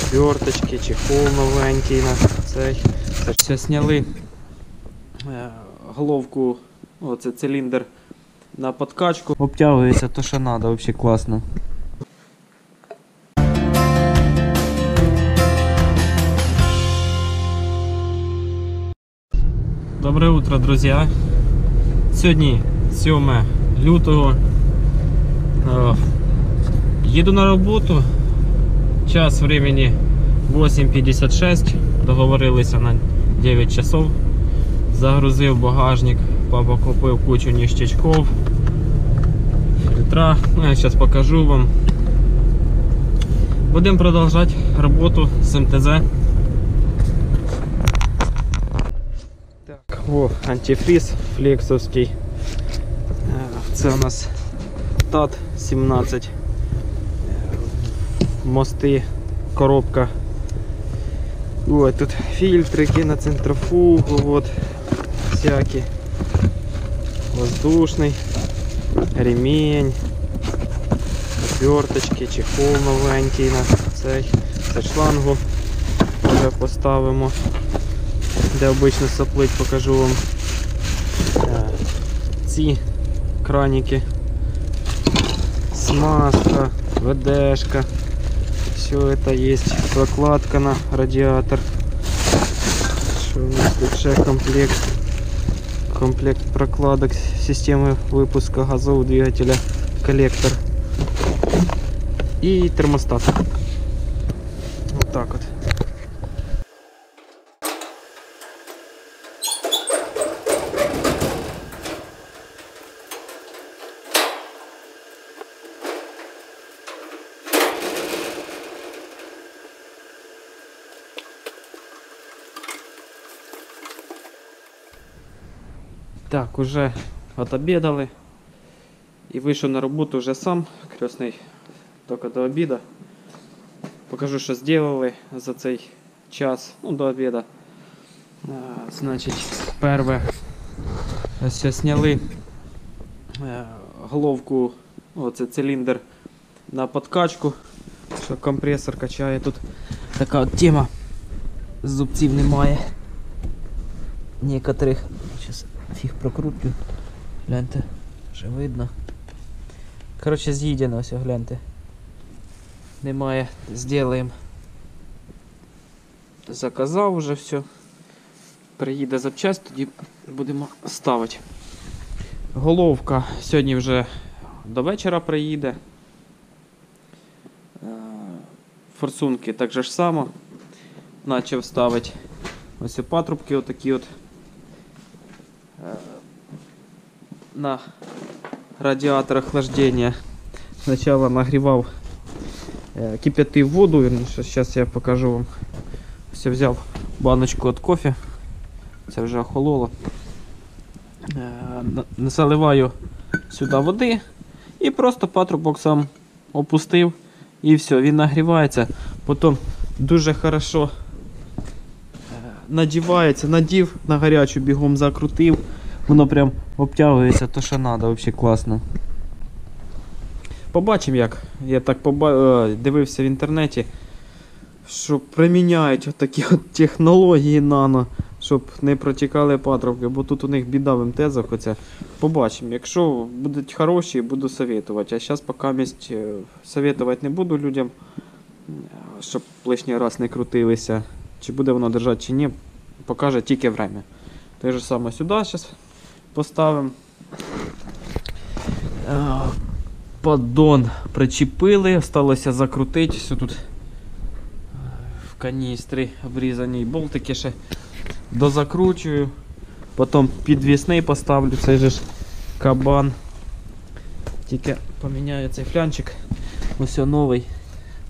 отверточки, чехол новенький на цей. Все сняли головку, оце циліндр на подкачку. Обтягується то, що треба, взагалі класно. Доброе утро, друзья! Сьогодні 7 лютого. Їду на роботу. Час времени 8:56. Договорилися на 9 часов. Загрузив багажник. Папа купив кучу ништячков, фильтра. Я зараз покажу вам. Будемо продовжувати роботу з МТЗ. Так, о, антифриз флексовський. Це у нас ТАТ-17. Мости, коробка. Ой, тут фильтрики на центрофугу, вот всякие. Воздушный, ремень, отверточки, чехол новенький на цей. Це шлангу вже поставимо, де обично соплить, покажу вам. Ці краники, смазка, ВДшка. Все это есть. Прокладка на радиатор. Что у нас тут ще комплект? Комплект прокладок системы выпуска газового двигателя, коллектор и термостат. Вот так вот. Так, уже отобедали и вышел на работу уже сам, крестный, только до обеда. Покажу, что сделали за цей час, ну, до обеда. Значит, первое, все сняли головку, оце циліндр на подкачку, що компресор качає. Тут така от тема, зубців немає некоторих. Сейчас фіг прокрутку, гляньте, вже видно. Коротше, з'їдено, ось, гляньте. Немає, зробимо. Заказав вже все. Приїде запчасть, тоді будемо ставити. Головка сьогодні вже до вечора приїде. Форсунки так же ж само. Почав ставити ось патрубки отакі от. На радиатор охлаждения. Сначала нагревал, кипятив воду. Сейчас я покажу вам. Все, взял баночку от кофе. Це вже охололо. Заливаю сюди води і просто патрубок сам опустив. І все, він нагрівається. Потім дуже хорошо надівається. Надів на гарячу, бігом закрутив. Воно прям обтягується то, що треба, взагалі класно. Побачимо як. Я так дивився в інтернеті, що приміняють такі от технології нано, щоб не протікали патрубки, бо тут у них біда в МТЗах оця. Побачимо. Якщо будуть хороші, буду советувати. А зараз поки місць советувати не буду людям, щоб лишній раз не крутилися. Чи буде воно держати, чи ні, покаже тільки время. Те ж саме сюди зараз поставимо. Поддон причепили, осталося закрутити. Все тут в каністрі обрізані болтики ще дозакручую. Потім підвісний поставлю, цей же ж кабан. Тільки поміняю цей флянчик. Ось новий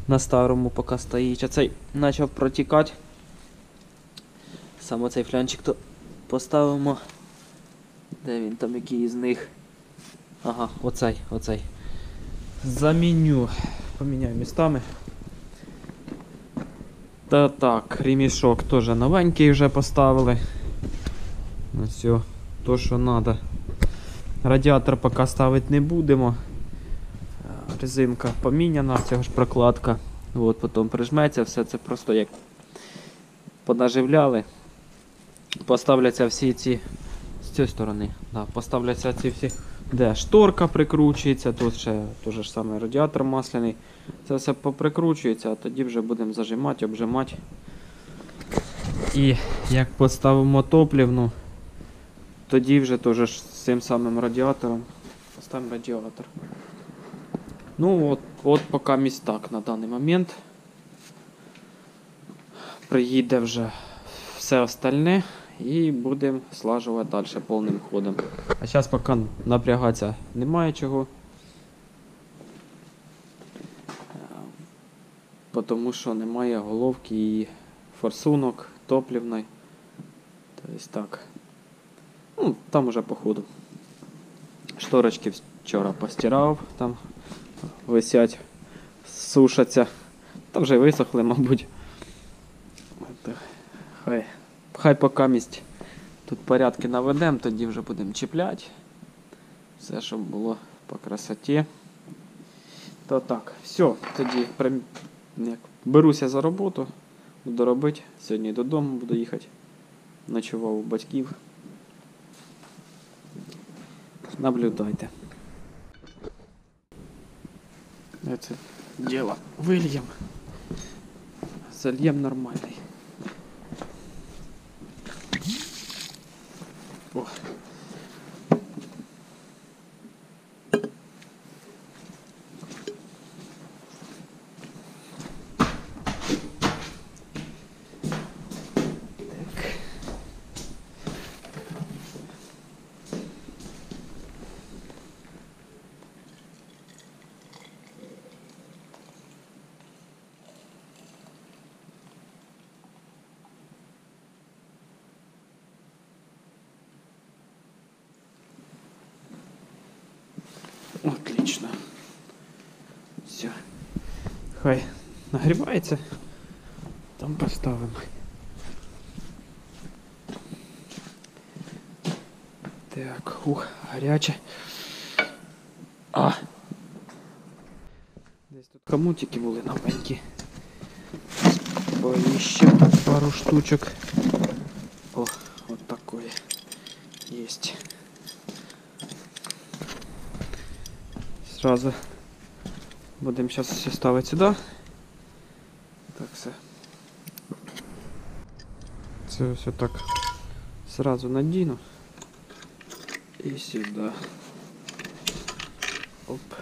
на старому поки стоїть. А цей почав протікати. Саме цей флянчик то поставимо. Де він там, який з них? Ага, оцей. Заміню. Поміняю містами. Та так, ремішок теж новенький вже поставили. Все, то що треба. Радіатор поки ставити не будемо. Резинка поміняна, цього ж прокладка. От, потім прижметься, все це просто як понаживляли. Поставляться всі ці з цієї сторони. Да, поставляться ці всі, де шторка прикручується, тут ще той ж самий радіатор масляний. Це все поприкручується, а тоді вже будемо зажимати, обжимати. І як поставимо топлівну, тоді вже теж з цим самим радіатором поставимо радіатор. Ну от поки місць так на даний момент. Приїде вже все остальне і будемо слажувати далі повним ходом. А зараз поки напрягатися немає чого. Тому що немає головки і форсунок топлівної. Тобто так. Ну, там уже по ходу. Шторочки вчора постирав, там висять, сушаться. Та вже висохли, мабуть. Хай поки місць тут порядки наведемо, тоді вже будемо чіпляти. Все, щоб було по красоті. То так, все, тоді беруся за роботу, буду робити. Сьогодні додому буду їхати. Ночував у батьків. Наблюдайте. Це діло вильєм. Зальєм нормальний. О. Отлично. Все. Хай нагрівається. Там поставимо. Так, гаряче. Десь тут хомутики були новенькі. Ой, ще пару штучок. О, вот такое есть. Сразу будем сейчас все ставить сюда. Так, все так сразу надену и сюда. Оп.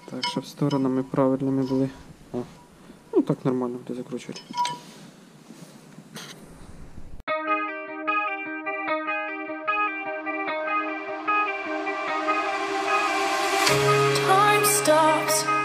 Так, щоб сторонами правильними були. О. Ну так нормально буде закручувати.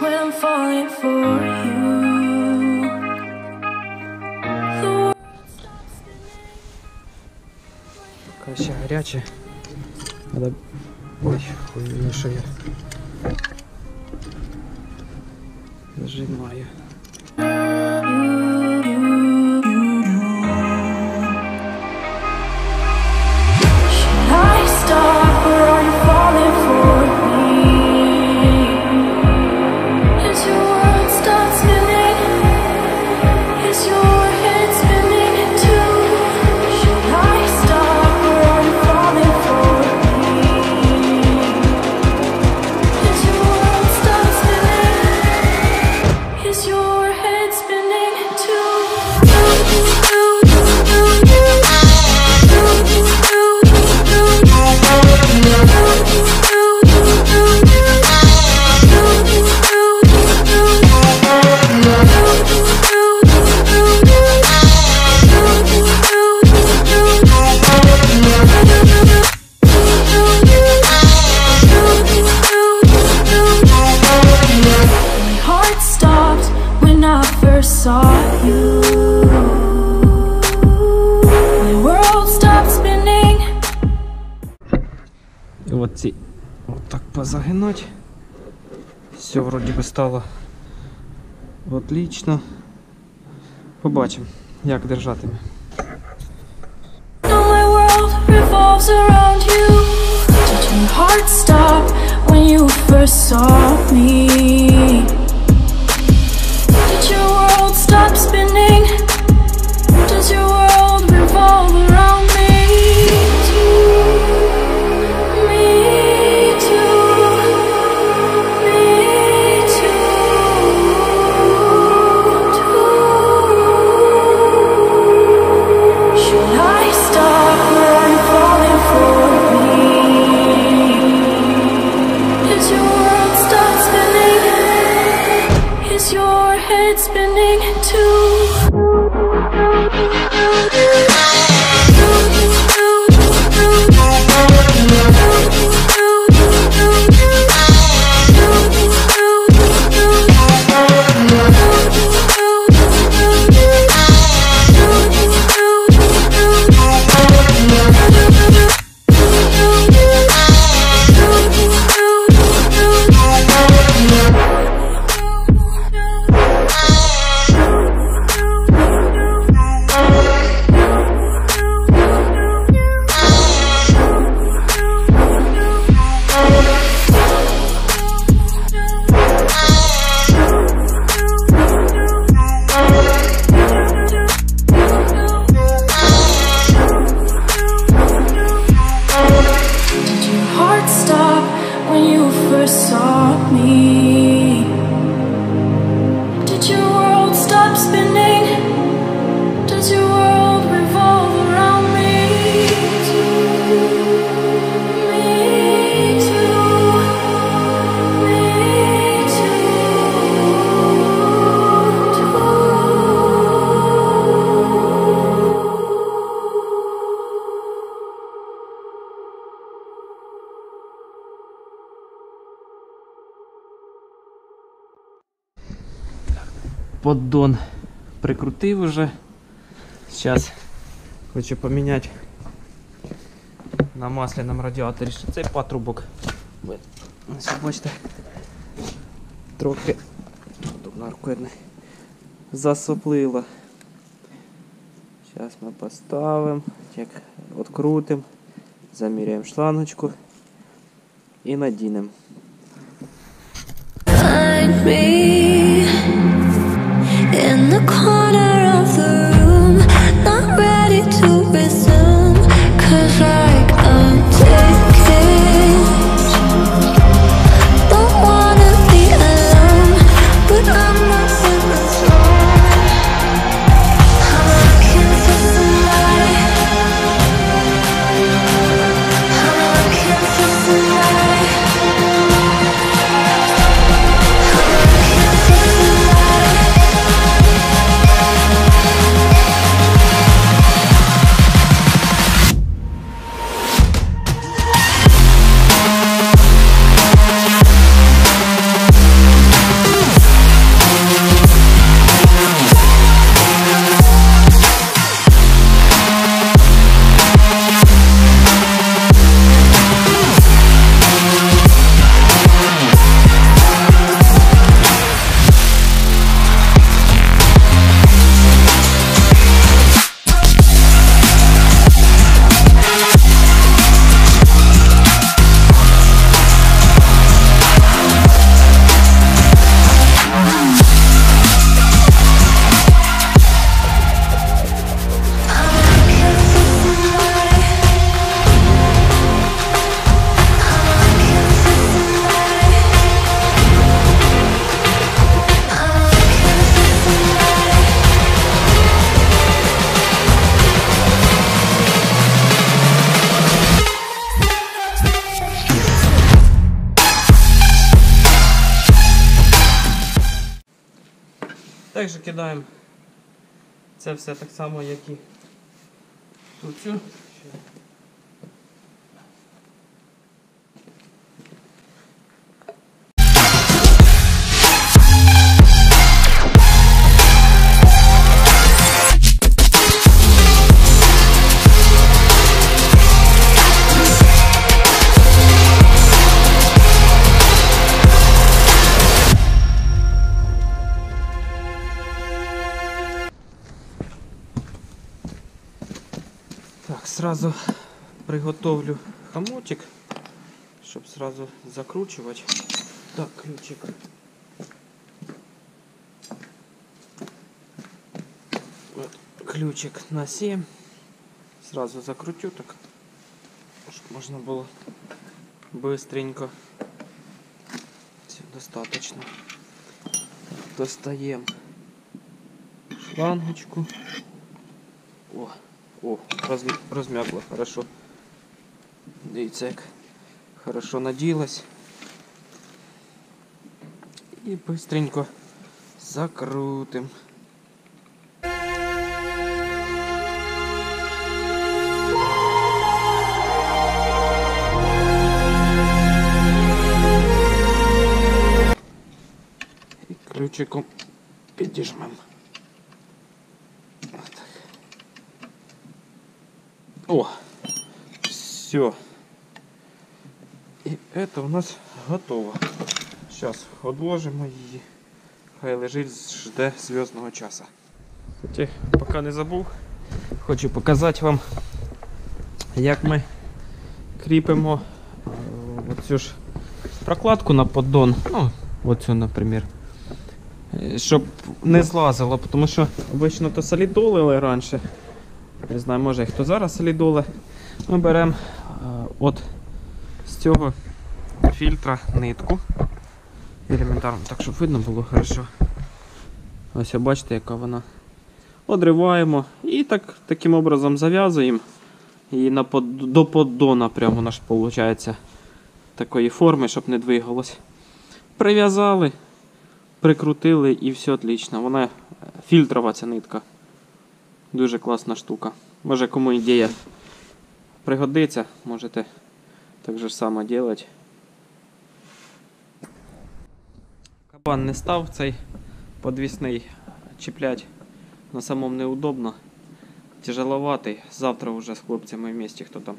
When I'm falling for you. Пока ще гаряче. Надо... Ой, хуй, що я зажимаю. Should I stop or are you falling for me? Is your world stop spinning? Is your head spinning too? Should I stop or are you falling for me? Is your world stop spinning? Is your head spinning too? My heart stopped when I first saw you. My world stopped spinning. І от ці так позагинуть. Все вроді би стало отлично. Побачимо, як держатиме. No, my world revolves around you. Did your heart stop when you first saw me? head spinning too? Поддон прикрутив уже. Зараз хочу поміняти на масляному радіаторі ще цей патрубок. Ось бачите, трохи засоплило. Зараз ми поставимо, відкрутимо, заміряємо шлангочку і надінемо. Find me in the corner of the room, not ready to resume, 'cause like I'm taking, don't wanna be alone, but I'm not in the zone. I'm looking for somebody, I'm looking for somebody, Також кидаємо це все так само, як і тут цю. Так, сразу приготовлю хомутик, щоб сразу закручивать. Так, ключик. Вот, ключик на 7. Сразу закрутю так, щоб можна було быстренько. Все достаточно. Достаем шлангочку. О, розм'якло хорошо. Дивіться, як хорошо наділась. І быстренько Закрутим. І ключиком підіжмем. Отак. О! Все. І це у нас готово. Зараз відложимо її. Хай лежить, жде зв'язного часу. Кстати, поки не забув, хочу показати вам, як ми кріпимо оцю ж прокладку на поддон. Ну, оцю, наприклад. Щоб не злазило, тому що обично то солідолили раніше. Не знаю, може хто зараз солідоли. Ми беремо от з цього фільтра нитку. Елементарно, так щоб видно було хорошо. Ось бачите, яка вона. Одриваємо і таким образом зав'язуємо. І до поддона прямо наш виходить такої форми, щоб не двигалось. Прив'язали, прикрутили і все отлично. Вона фільтрова ця нитка. Дуже класна штука. Може кому ідея пригодиться, можете так же само робити. Кабан не став цей подвісний чіплять, на самому неудобно, тяжеловатий. Завтра вже з хлопцями в місті, хто там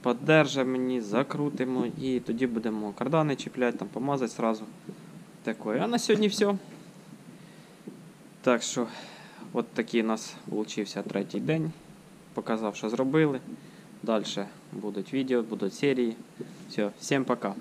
поддержить мені, закрутимо і тоді будемо кардани чіпляти, там помазати сразу. Такое. А на сьогодні все. Так що, от такий у нас вийшов третій день. Показав, що зробили. Далі будуть відео, будуть серії. Все, всім пока.